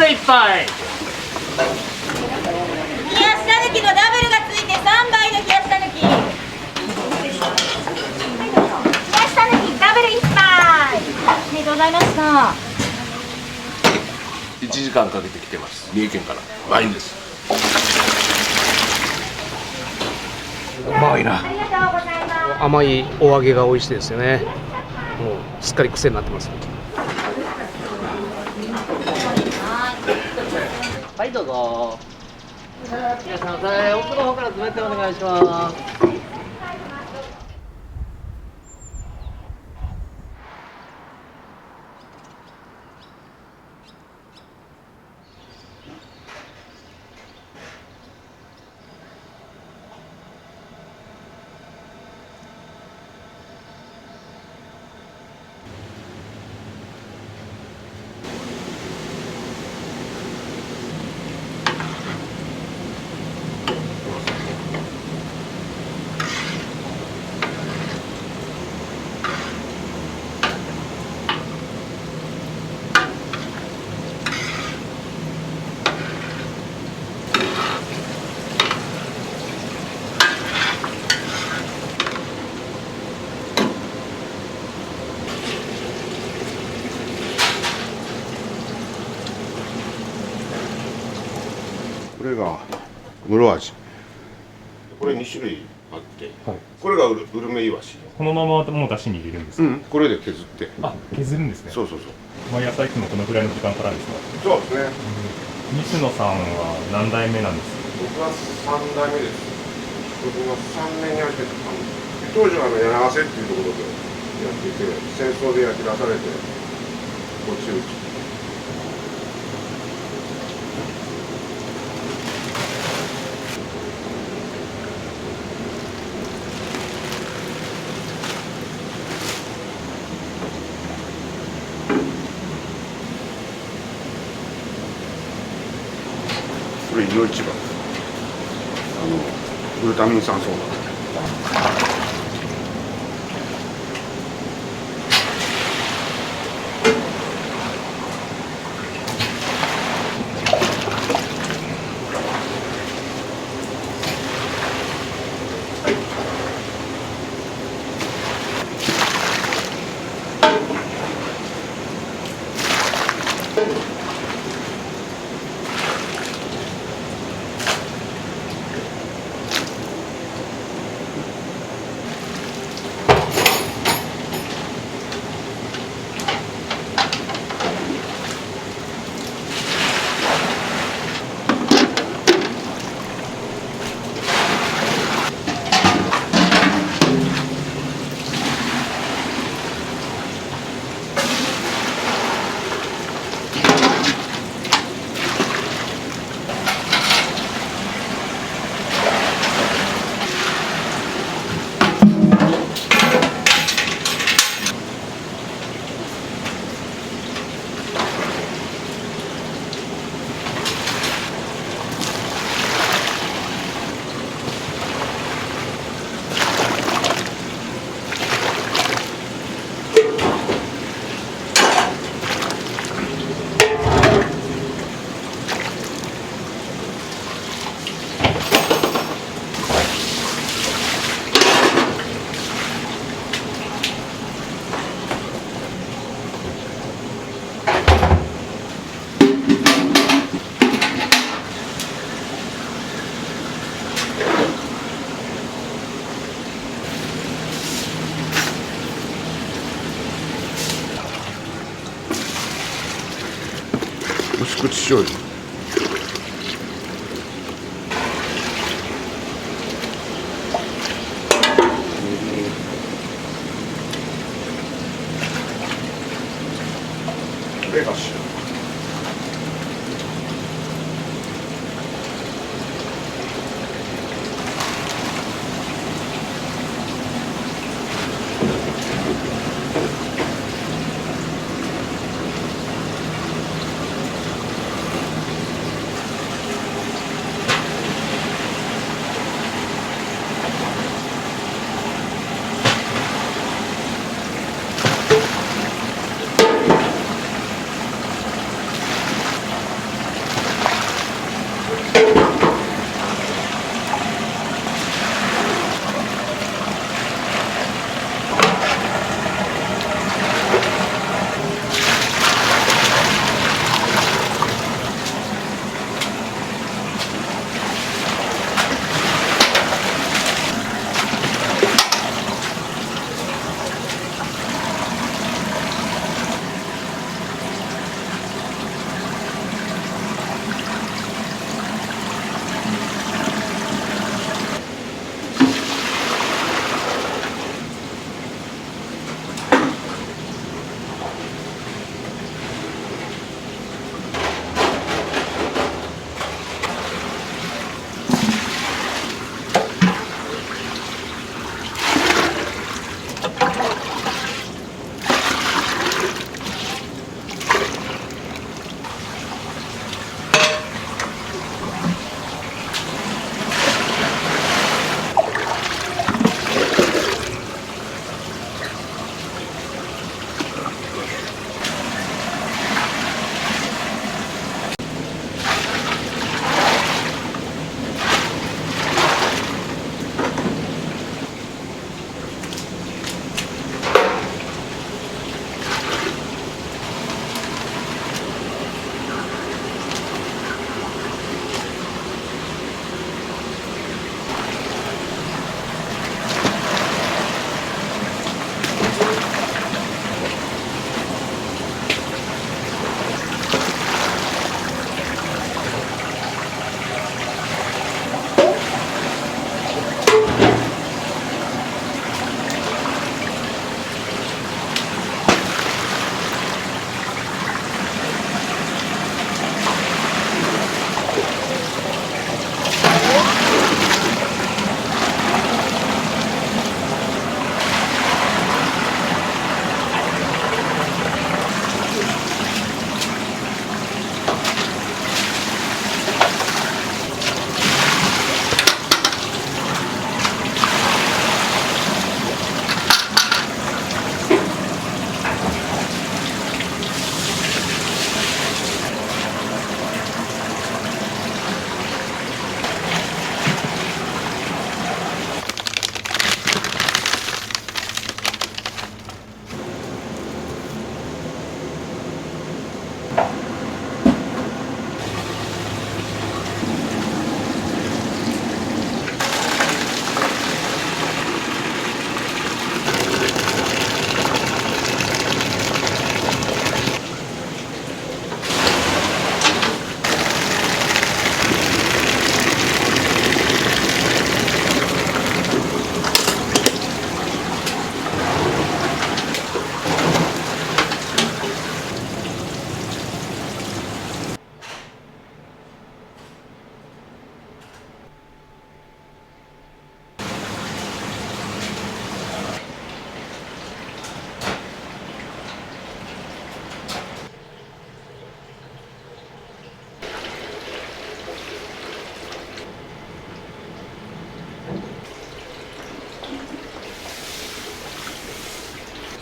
ル1杯。冷やしたぬきのダブルがついて3杯の冷やしたぬき。冷やしたぬきダブル1杯。ありがとうございました。1時間かけて来てます。三重県からワインです。うまいな。ありがとうございます。甘いお揚げが美味しいですよね。もうすっかり癖になってます。はい、どうぞ。いらっしゃいませ。奥の方から詰めてお願いします。これが室味。これ2種類あって、はい、これがウルメイワシ。このままもう出汁に入れるんですか？これで削って。あ、削るんですね。そうそうそう。毎朝いつもこのぐらいの時間からですか？そうですね。西野さんは何代目なんですか？僕は3代目です。僕が3年に始めた感じ。当時は柳ヶ瀬っていうところでやっていて、戦争で焼き出されて、こっちうち。これ胃の一番。グルタミン酸ソーダ。薄口醤油。レガシー。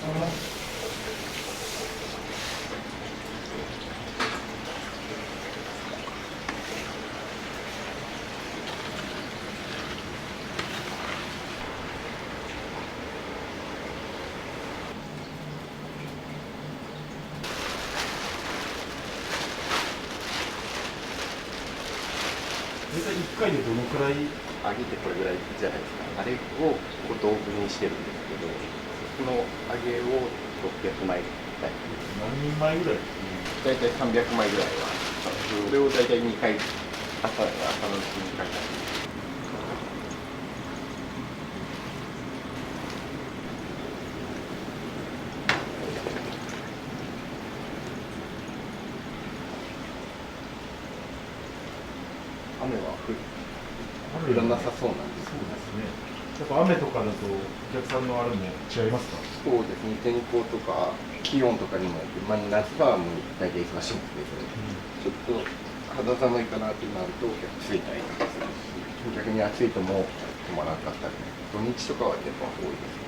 大体1回でどのくらい？揚げてこれぐらいじゃないですか。あれをこう道具にしてるんですけど、その揚げを600枚ぐらい。何人前ぐらい？大体300枚ぐらいは。それを大体2回、朝のうちに2回。雨は降らなさそうなんです。そうですね。やっぱ雨とかだとお客さんのあれも違いますか？そうですね。天候とか気温とかにもよって、夏場はもう大体忙しいんですけど、ちょっと肌寒いかなってなるとお客ついたりとかするし、逆に暑いともう止まらなかったり、土日とかはやっぱ多いですね。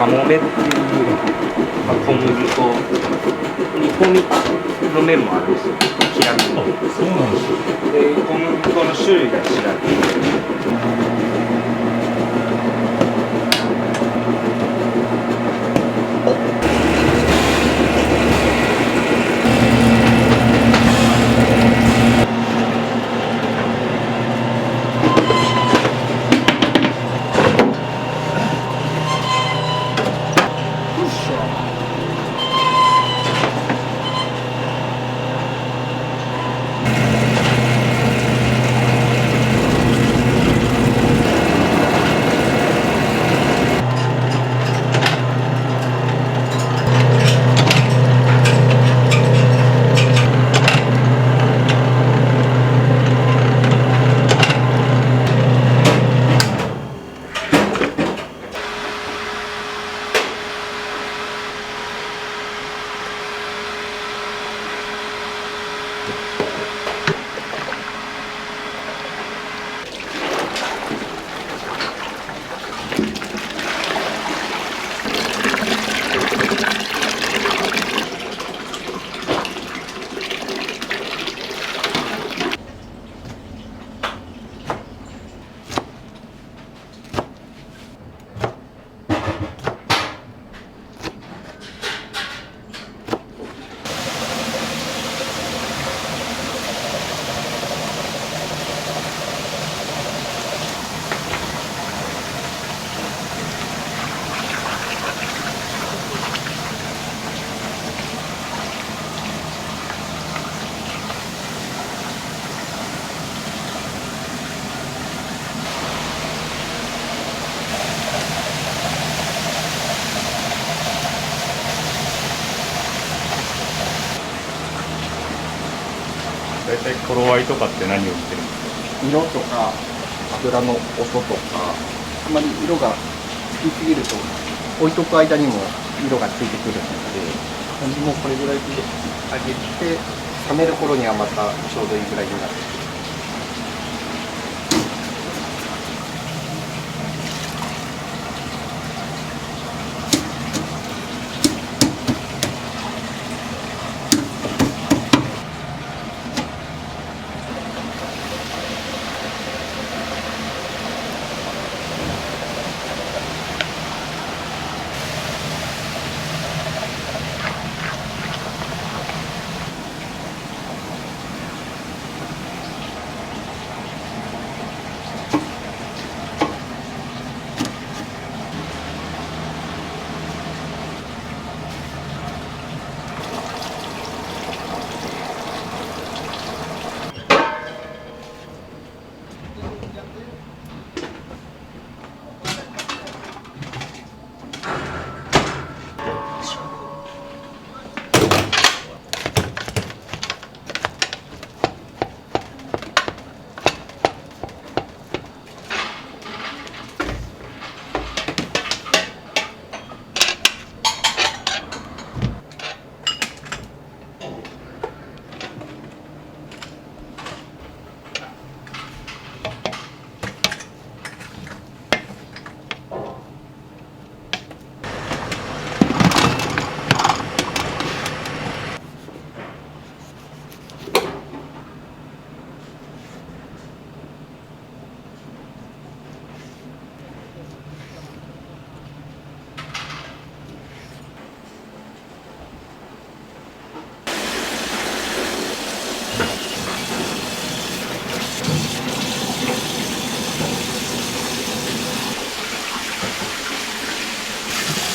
カモメっていう、まあ、小麦粉煮込みの麺もあるんですよ。平麺の。そうなんですよ。で小麦粉の種類が違って。大体頃合いとかって何を見てるんですか？色とか油の音とか、あまり色がつきすぎると置いとく間にも色がついてくるので、もうこれぐらいで揚げて冷める頃にはまたちょうどいいぐらいになってくる。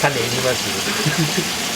種いります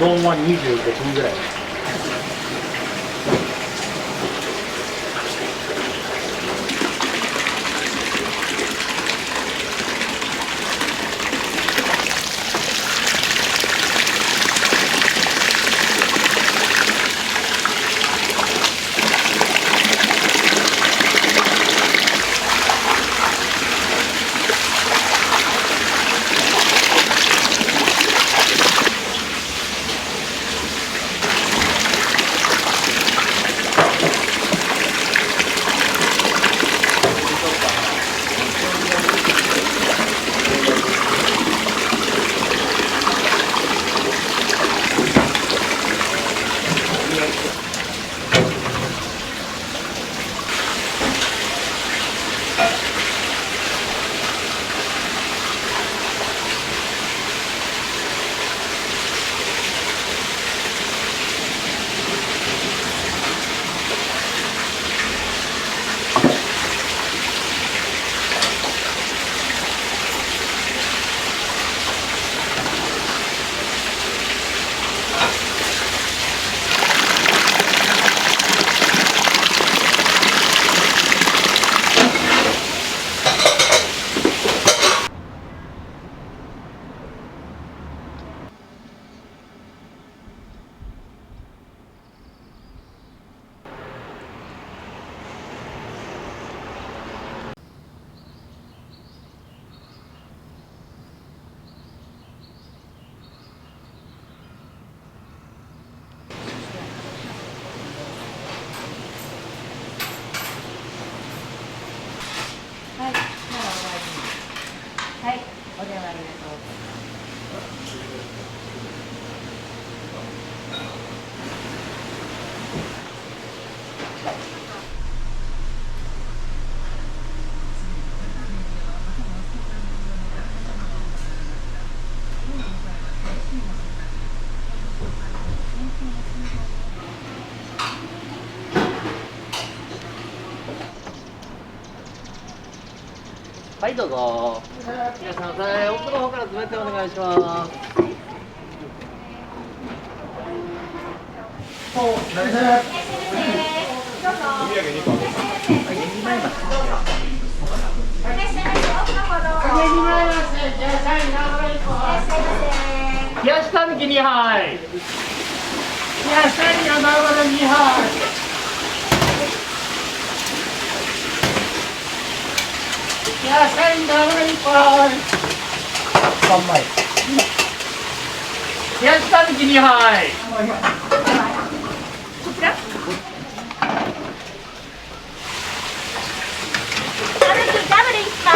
ゾーンは25分ぐらい。はい、なら終わりに。はい、お電話ありがとう。はいどうぞ。いらっしゃいませ。奥の方から詰めてお願いします。冷やしたぬき2杯。冷やしたぬきの2杯。いや、社員だからいっぱい。3枚。冷やしたぬき2杯。こちら。たぬきダブル1杯。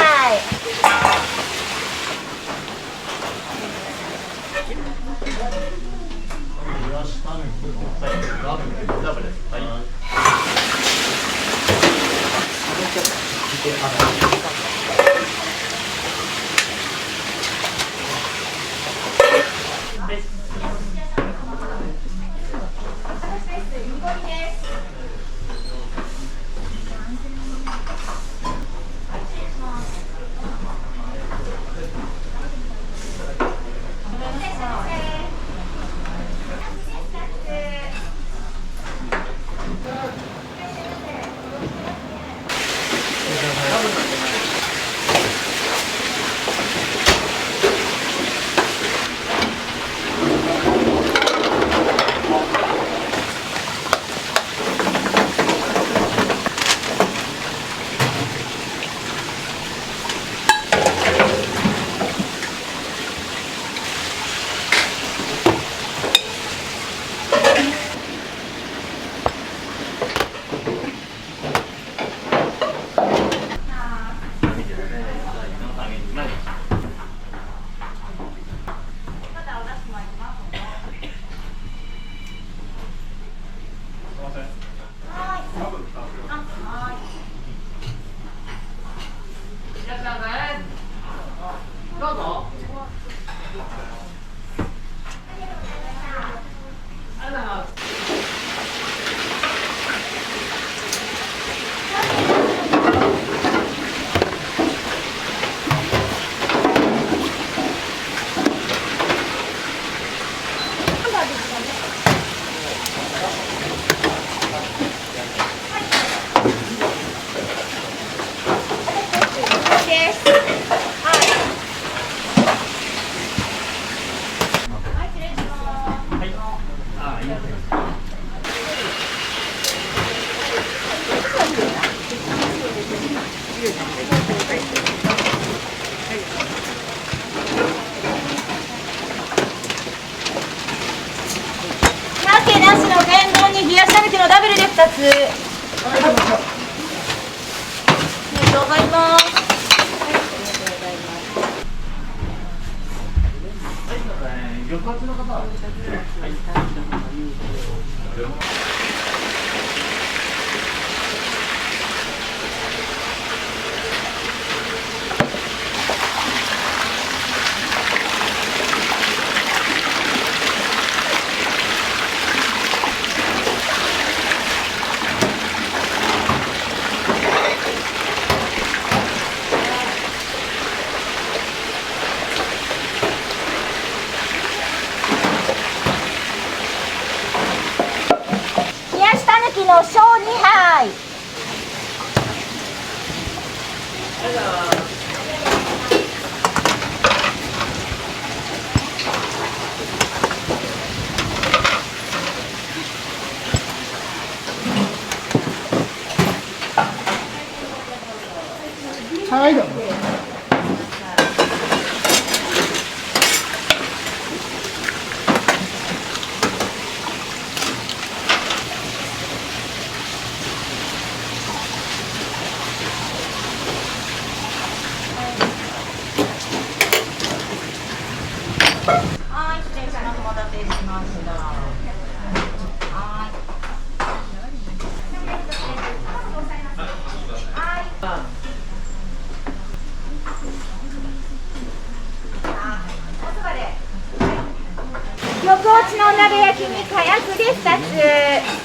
の小2杯。はい、どうも。はい、失礼します。お待たせしました。はい。緑落ちの鍋焼きに火薬で2つ。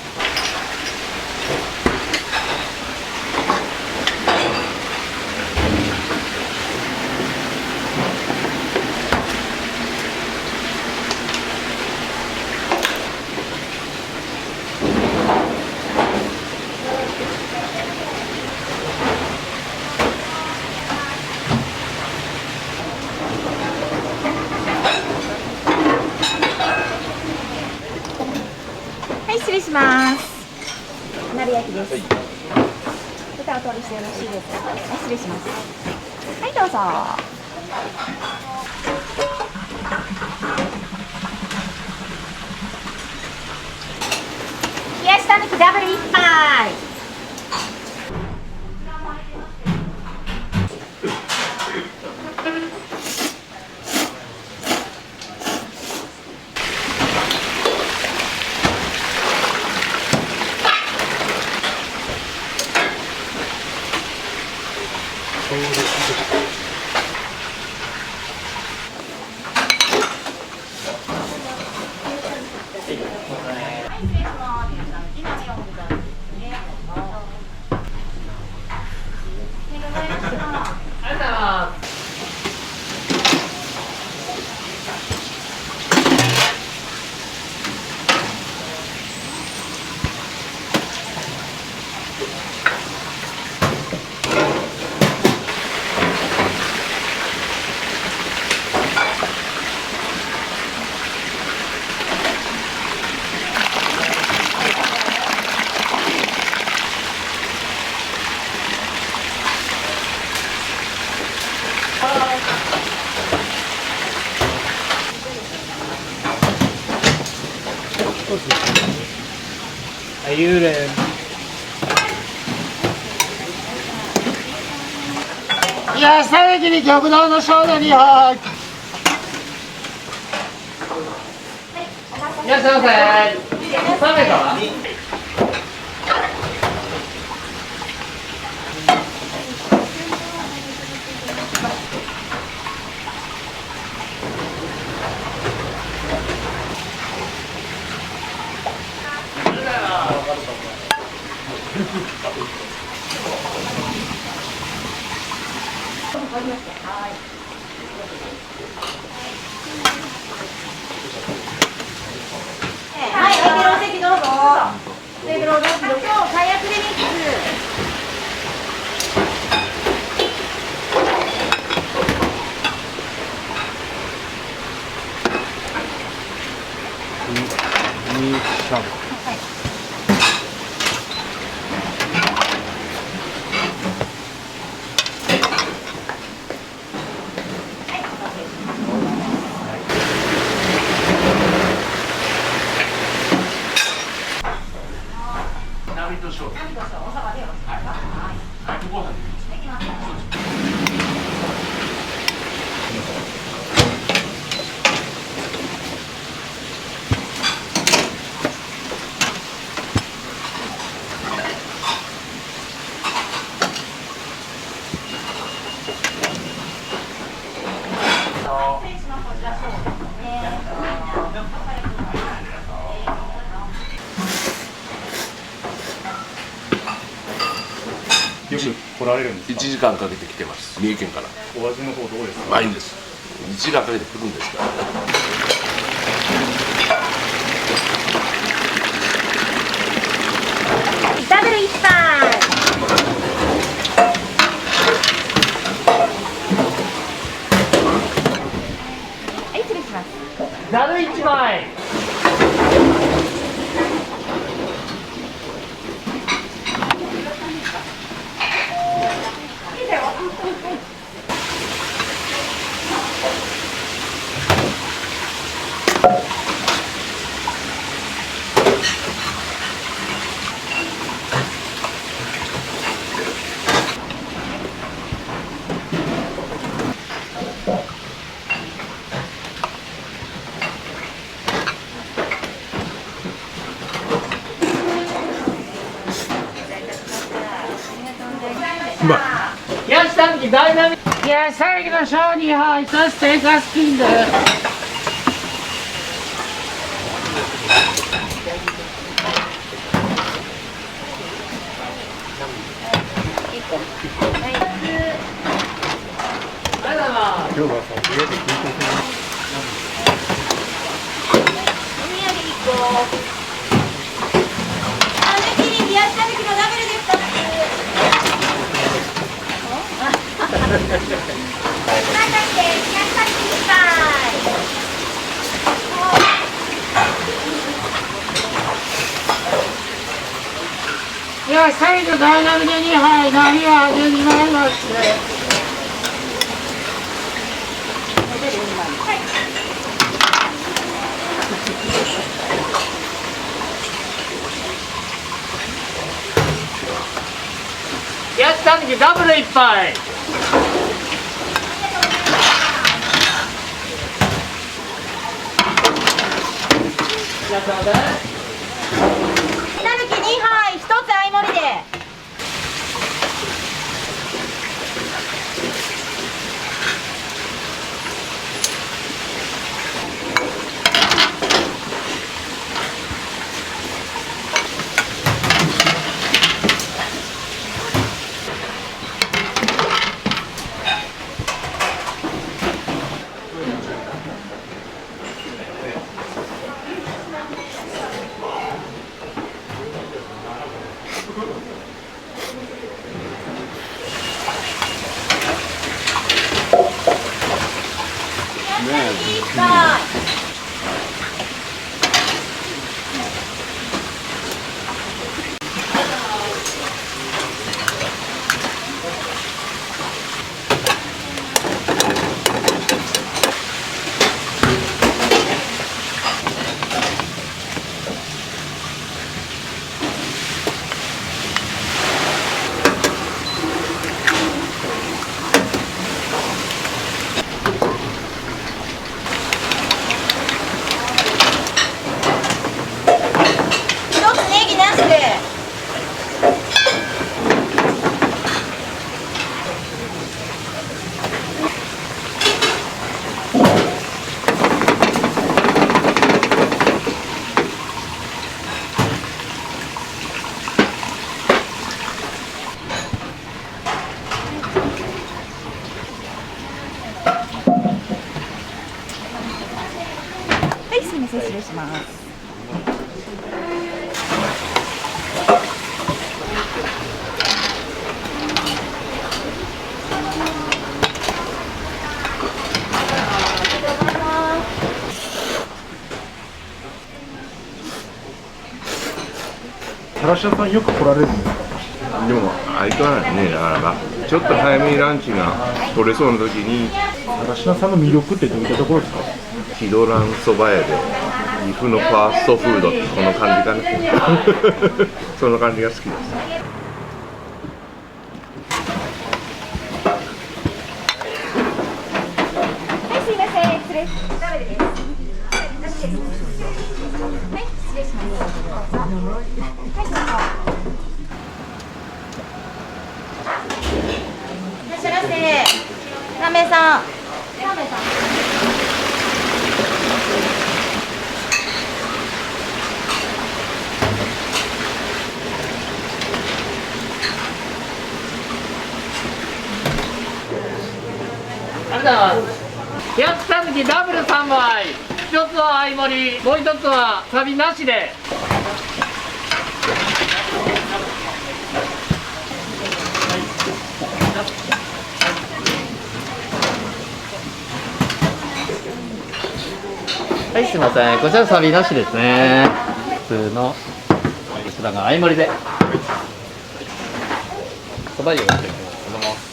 はい、失礼します。鍋焼きです。豚をお取りしてよろしいですか。はい、失礼します。はい、どうぞ。冷やしたぬきダブル1杯。幽霊。いや、最後に極道のソーダ2杯。いらっしゃいませ。3名様。はい、お席どうぞ。テーブルを出すと、火薬でミックよく来られるんですか。 1時間かけて来てます。三重県から。お味の方どうですか。うまいんです。1時間かけて来るんですから。うまい。冷やした時ダイナミック。いや、最後のショー2杯、そしてガスキング。いや、最後ダイナミで2杯、波は味になります。冷やした時ダブル1杯。たぬき2杯、1つ相盛りで。はい、すみません、失礼します。原下さんよく来られるんですか？でも相変わらずね、なかなかちょっと早めにランチが取れそうな時に原下さんの魅力ってどういったところですか？ヒドランそば屋で岐阜のファーストフードってこの感じかねその感じが好きです。はい、すみません、失礼。ダメです。はい、失礼します。はい、どうぞ。いらっしゃいませ。ラーメンさん。ラーメンさん。ありがとうございます。冷やした時ダブル3杯。1つは相盛り、もう1つはサビなしで。はい、すみません。こちらサビなしですね。普通のこちらが相盛りで。そば湯を入れていきます。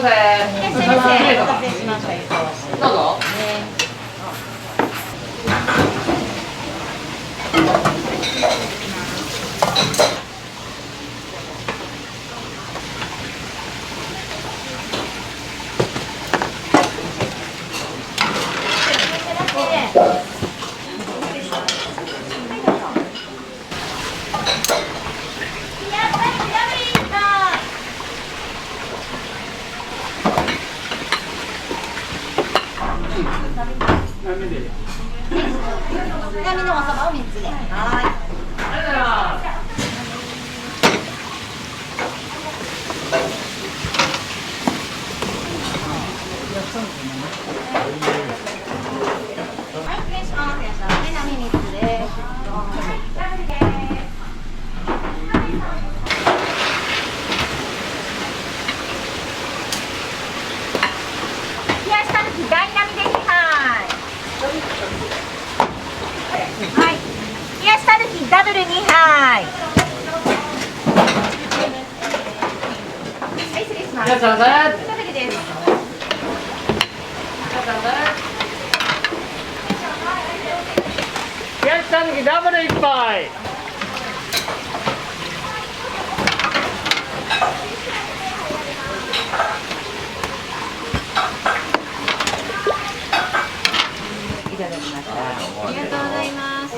ません。いらっしゃいませ。お待たせしました。どうぞ。南のおそばを3つで。はい。はい、失礼します。いらっしゃい。南3つです。冷やしたぬき大並で2杯。はい。冷やしたぬきダブル2杯。はい、失礼します。いらっしゃいませ。ダブルです。冷やしたぬきダブル1杯。いただきました。ありがとうございます。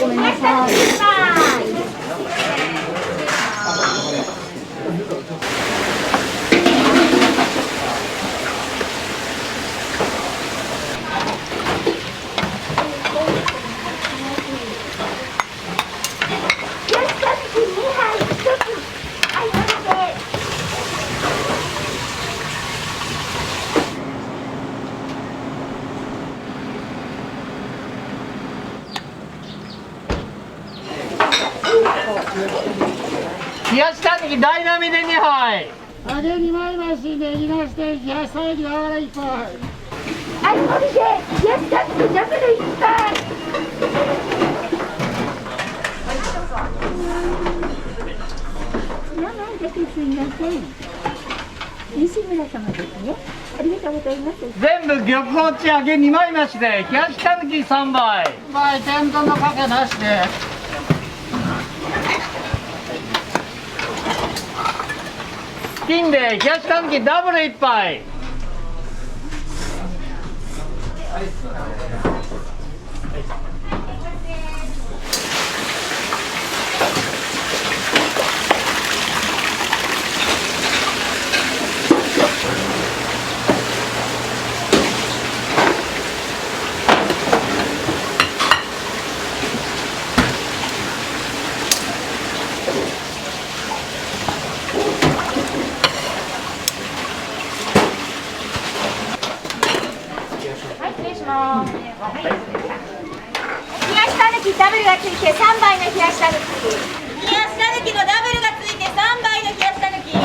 ごめんなさい。冷やしたぬき大並で2杯。揚げ2枚増しネギなしで冷やしたぬきながら1杯。はい、お店、冷やしたぬきダブル1杯。名前だけすみません。西村様ですね。ありがとうございます。全部玉落ち揚げ2枚増しで冷やしたぬき3杯。天丼のかけなしで。金で冷やしたぬきダブル1杯。はい、失礼します。はい、冷やしたぬきダブルがついて3杯の冷やしたぬき。冷やしたぬきのダブルがついて3杯の冷やしたぬき。は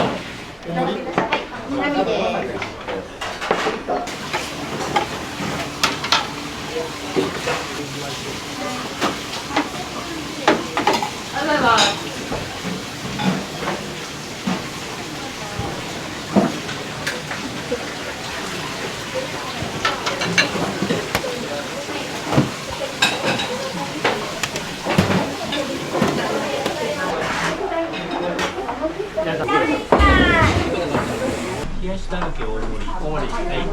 い、南です。ありがとうございます。冷やしたぬき大盛り。大盛り。はい。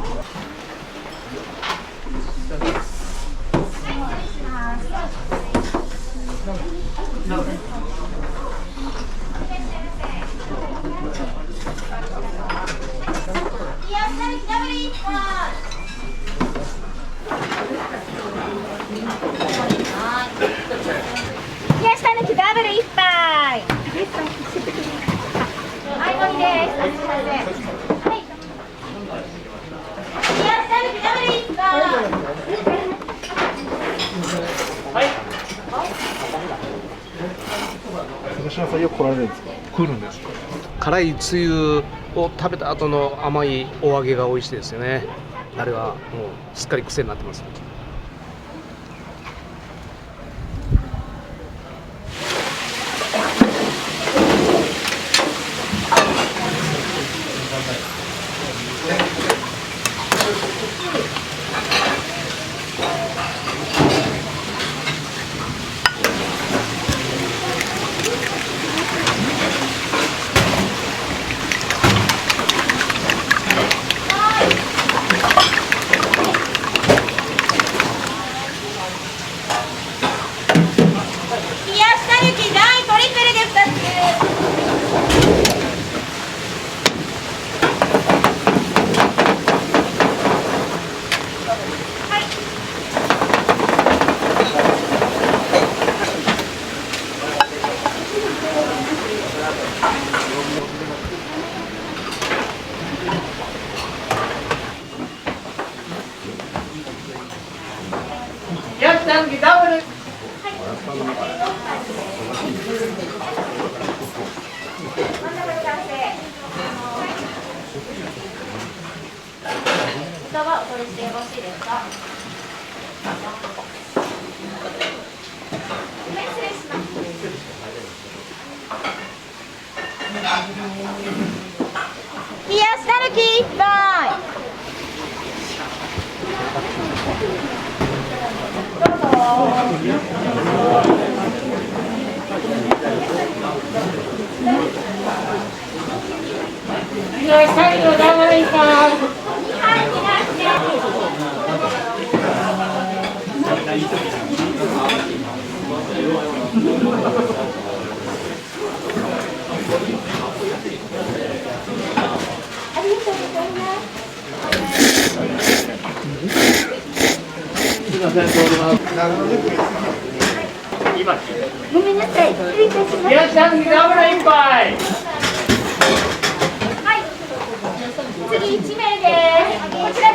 冷やしたぬきダブル1杯。野菜よく来られるんですか？来るんです。辛いつゆを食べた後の甘いお揚げが美味しいですよね。あれはもうすっかり癖になってます。冷やしたぬき大トリプルで2つ。冷やしたぬきダブル。歌はお取りしてよろしいですか？失礼します。冷やしたぬき1杯。どうぞ。冷やしたぬきのダブル1杯。ごめんなさい。失礼いたします。冷やしたぬきダブル1杯。はい。次1名です。こちら